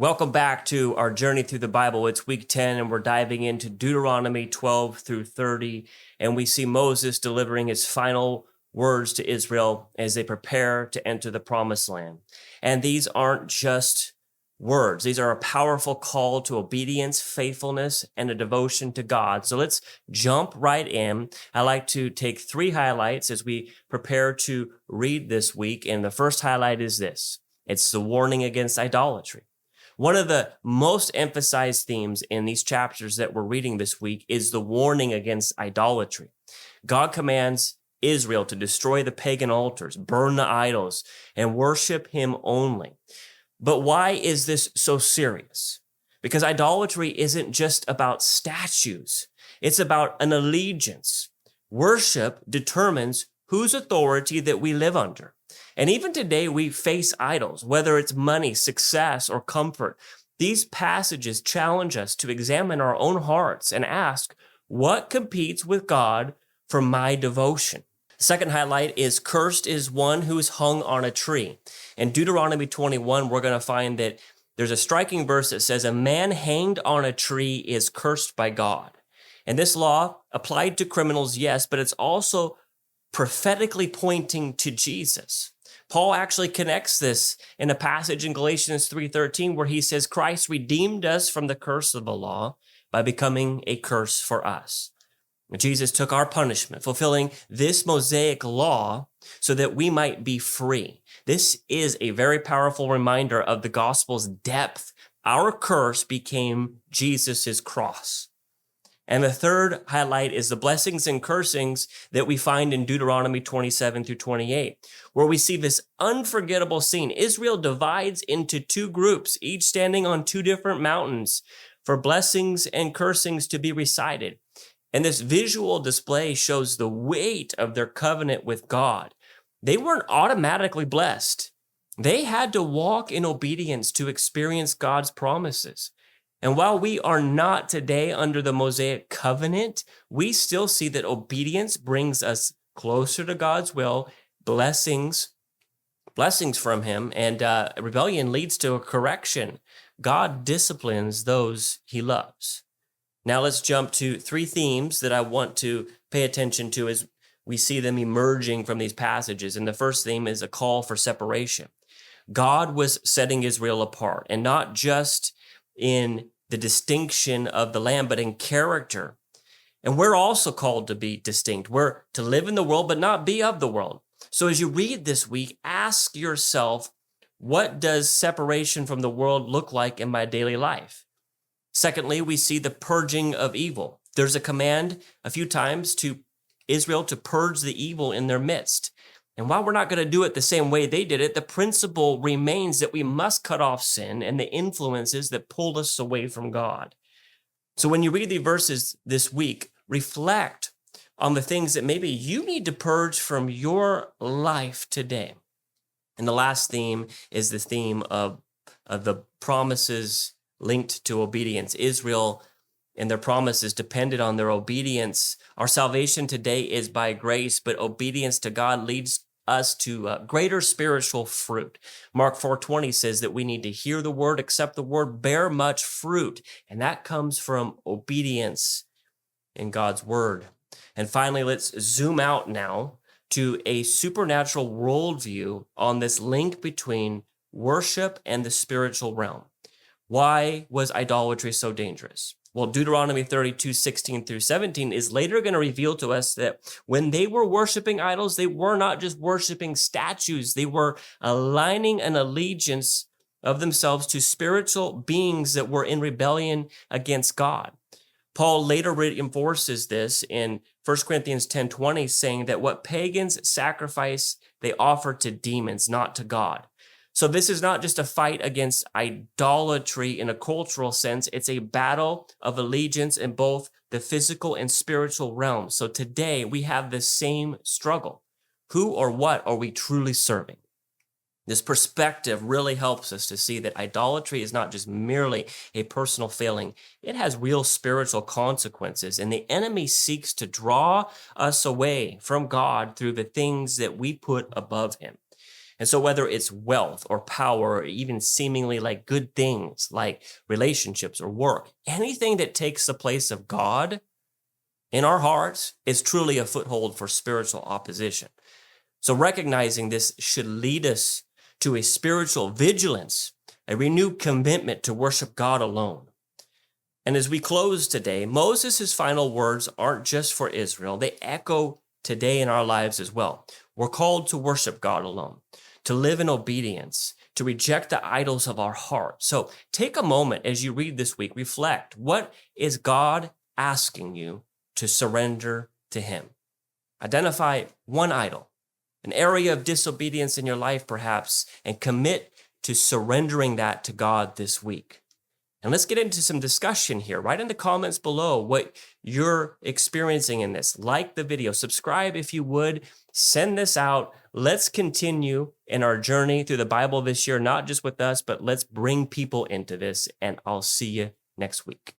Welcome back to our journey through the Bible. It's week 10, and we're diving into Deuteronomy 12 through 30, and we see Moses delivering his final words to Israel as they prepare to enter the promised land. And these aren't just words. These are a powerful call to obedience, faithfulness, and a devotion to God. So let's jump right in. I like to take three highlights as we prepare to read this week, and the first highlight is this. It's the warning against idolatry. One of the most emphasized themes in these chapters that we're reading this week is the warning against idolatry. God commands Israel to destroy the pagan altars, burn the idols, and worship him only. But why is this so serious? Because idolatry isn't just about statues. It's about an allegiance. Worship determines whose authority that we live under. And even today, we face idols, whether it's money, success, or comfort. These passages challenge us to examine our own hearts and ask, what competes with God for my devotion? Second highlight is cursed is one who is hung on a tree. In Deuteronomy 21, we're going to find that there's a striking verse that says, a man hanged on a tree is cursed by God. And this law applied to criminals, yes, but it's also prophetically pointing to Jesus. Paul actually connects this in a passage in Galatians 3:13 where he says, Christ redeemed us from the curse of the law by becoming a curse for us. Jesus took our punishment, fulfilling this Mosaic law so that we might be free. This is a very powerful reminder of the gospel's depth. Our curse became Jesus's cross. And the third highlight is the blessings and cursings that we find in Deuteronomy 27 through 28, where we see this unforgettable scene. Israel divides into two groups, each standing on two different mountains for blessings and cursings to be recited. And this visual display shows the weight of their covenant with God. They weren't automatically blessed. They had to walk in obedience to experience God's promises. And while we are not today under the Mosaic covenant, we still see that obedience brings us closer to God's will, blessings from him, and rebellion leads to a correction. God disciplines those he loves. Now let's jump to three themes that I want to pay attention to as we see them emerging from these passages. And the first theme is a call for separation. God was setting Israel apart, and not just in the distinction of the land, but in character. And we're also called to be distinct. We're to live in the world, but not be of the world. So as you read this week, ask yourself, what does separation from the world look like in my daily life? Secondly, we see the purging of evil. There's a command a few times to Israel to purge the evil in their midst. And while we're not going to do it the same way they did it, the principle remains that we must cut off sin and the influences that pull us away from God. So when you read the verses this week, reflect on the things that maybe you need to purge from your life today. And the last theme is the theme of the promises linked to obedience. Israel and their promises depended on their obedience. Our salvation today is by grace, but obedience to God leads us to greater spiritual fruit. Mark 4:20 says that we need to hear the word, accept the word, bear much fruit. And that comes from obedience in God's word. And finally, let's zoom out now to a supernatural worldview on this link between worship and the spiritual realm. Why was idolatry so dangerous? Well, Deuteronomy 32:16 through 17 is later going to reveal to us that when they were worshiping idols, they were not just worshiping statues. They were aligning an allegiance of themselves to spiritual beings that were in rebellion against God. Paul later reinforces this in 1 Corinthians 10:20, saying that what pagans sacrifice, they offer to demons, not to God. So this is not just a fight against idolatry in a cultural sense. It's a battle of allegiance in both the physical and spiritual realms. So today we have the same struggle. Who or what are we truly serving? This perspective really helps us to see that idolatry is not just merely a personal failing. It has real spiritual consequences, and the enemy seeks to draw us away from God through the things that we put above him. And so whether it's wealth or power, or even seemingly like good things like relationships or work, anything that takes the place of God in our hearts is truly a foothold for spiritual opposition. So recognizing this should lead us to a spiritual vigilance, a renewed commitment to worship God alone. And as we close today, Moses' final words aren't just for Israel. They echo today in our lives as well. We're called to worship God alone, to live in obedience, to reject the idols of our heart. So take a moment as you read this week, reflect. What is God asking you to surrender to him? Identify one idol, an area of disobedience in your life perhaps, and commit to surrendering that to God this week. And let's get into some discussion here. Write in the comments below what you're experiencing in this. Like the video, subscribe if you would, send this out. Let's continue in our journey through the Bible this year, not just with us, but let's bring people into this. And I'll see you next week.